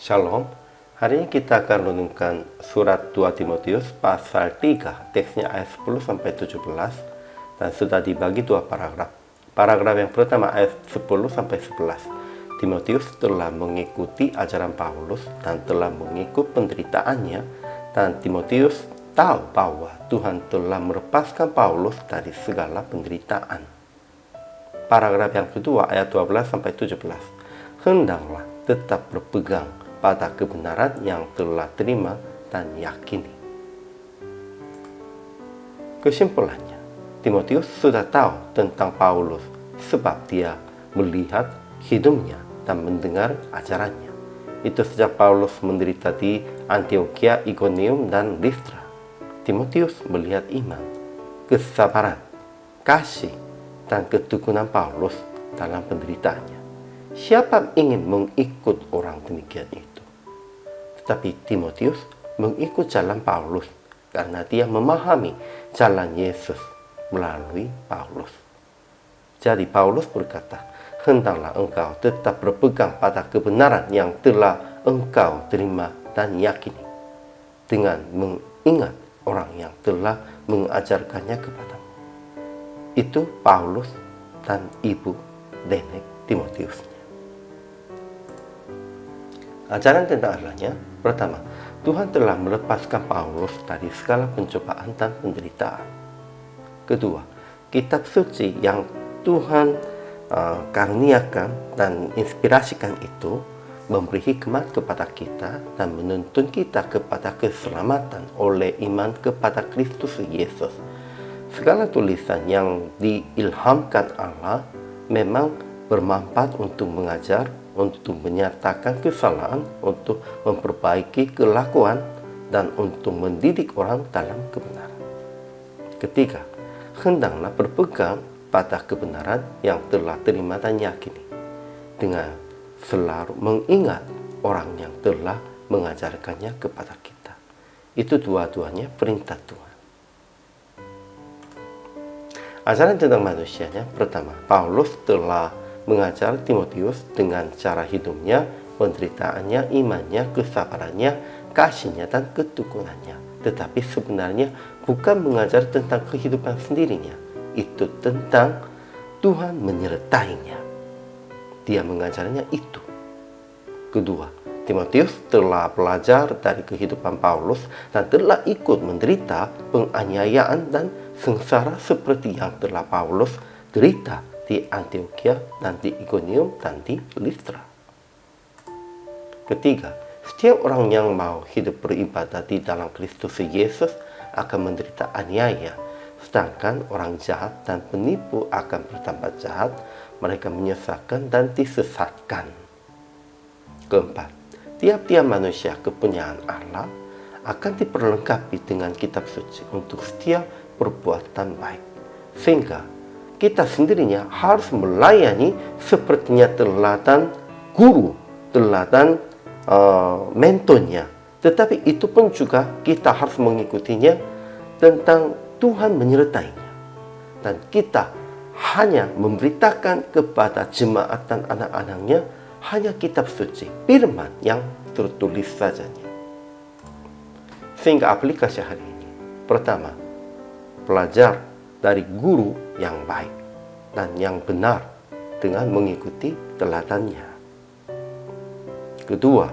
Shalom, hari ini kita akan renungkan surat 2 Timotius pasal 3, teksnya ayat 10-17, dan sudah dibagi dua paragraf. Paragraf yang pertama ayat 10-11. Timotius telah mengikuti ajaran Paulus dan telah mengikut penderitaannya, dan Timotius tahu bahwa Tuhan telah melepaskan Paulus dari segala penderitaan. Paragraf yang kedua ayat 12-17. Hendaklah tetap berpegang pada kebenaran yang telah terima dan yakini. Kesimpulannya, Timotius sudah tahu tentang Paulus sebab dia melihat hidupnya dan mendengar ajarannya. Itu sejak Paulus menderita di Antioquia, Iconium, dan Listra. Timotius melihat iman, kesabaran, kasih, dan ketekunan Paulus dalam penderitaannya. Siapa ingin mengikut orang demikian itu? Tetapi Timotius mengikut jalan Paulus karena dia memahami jalan Yesus melalui Paulus. Jadi Paulus berkata, hendaklah engkau tetap berpegang pada kebenaran yang telah engkau terima dan yakini, dengan mengingat orang yang telah mengajarkannya kepadamu. Itu Paulus dan ibu nenek Timotiusnya. Ajaran tentang Allahnya, pertama, Tuhan telah melepaskan Paulus dari segala pencobaan dan penderitaan. Kedua, kitab suci yang Tuhan karuniakan dan inspirasikan itu memberi hikmat kepada kita dan menuntun kita kepada keselamatan oleh iman kepada Kristus Yesus. Segala tulisan yang diilhamkan Allah memang bermanfaat untuk mengajar, untuk menyatakan kesalahan, untuk memperbaiki kelakuan, dan untuk mendidik orang dalam kebenaran. Ketiga, hendaklah berpegang pada kebenaran yang telah terima dan yakini, dengan selalu mengingat orang yang telah mengajarkannya kepada kita. Itu dua-duanya perintah Tuhan. Ajaran tentang manusianya, pertama, Paulus telah mengajar Timotius dengan cara hidupnya, penderitaannya, imannya, kesabarannya, kasihnya, dan ketekunannya. Tetapi sebenarnya bukan mengajar tentang kehidupan sendirinya. Itu tentang Tuhan menyertainya. Dia mengajarnya itu. Kedua, Timotius telah belajar dari kehidupan Paulus dan telah ikut menderita penganiayaan dan sengsara seperti yang telah Paulus derita di Antioquia dan di Iconium dan di Listra. Ketiga, setiap orang yang mau hidup beribadah di dalam Kristus Yesus akan menderita aniaya, sedangkan orang jahat dan penipu akan bertambah jahat, mereka menyesatkan dan disesatkan. Keempat, tiap-tiap manusia kepunyaan Allah akan diperlengkapi dengan kitab suci untuk setiap perbuatan baik, sehingga kita sendirinya harus melayani sepertinya teladan guru, teladan mentornya. Tetapi itu pun juga kita harus mengikutinya tentang Tuhan menyertainya. Dan kita hanya memberitakan kepada jemaat dan anak-anaknya hanya kitab suci, firman yang tertulis sajanya. Sehingga aplikasi hari ini, pertama, belajar dari guru yang baik dan yang benar dengan mengikuti teladannya. Kedua,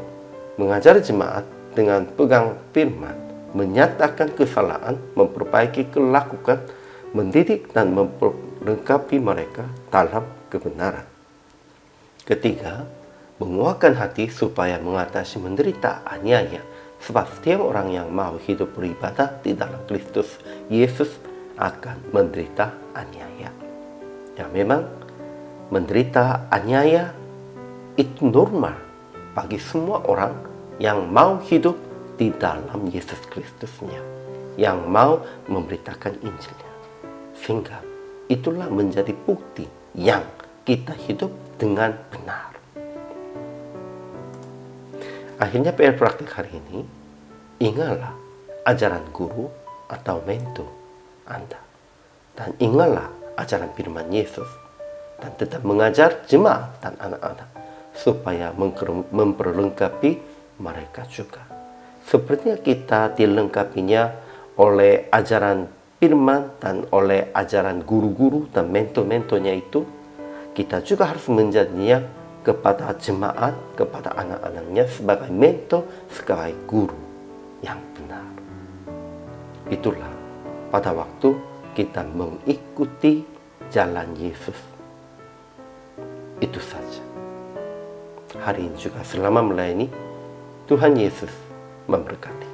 mengajar jemaat dengan pegang firman, menyatakan kesalahan, memperbaiki kelakuan, mendidik dan memperlengkapi mereka dalam kebenaran. Ketiga, menguatkan hati supaya mengatasi menderita aniaya, sebab setiap orang yang mau hidup beribadah di dalam Kristus Yesus akan menderita aniaya. Ya, memang menderita aniaya itu normal bagi semua orang yang mau hidup di dalam Yesus Kristusnya, yang mau memberitakan Injilnya. Sehingga itulah menjadi bukti yang kita hidup dengan benar. Akhirnya PR praktik hari ini, ingatlah ajaran guru atau mentor Anda, dan ingatlah ajaran firman Yesus, dan tetap mengajar jemaat dan anak-anak supaya memperlengkapi mereka juga. Sepertinya kita dilengkapinya oleh ajaran firman dan oleh ajaran guru-guru dan mentor-mentornya itu, kita juga harus menjadinya kepada jemaat, kepada anak-anaknya sebagai mentor, sebagai guru yang benar. Itulah pada waktu kita mengikuti jalan Yesus. Itu saja. Hari ini juga selama melayani, Tuhan Yesus memberkati.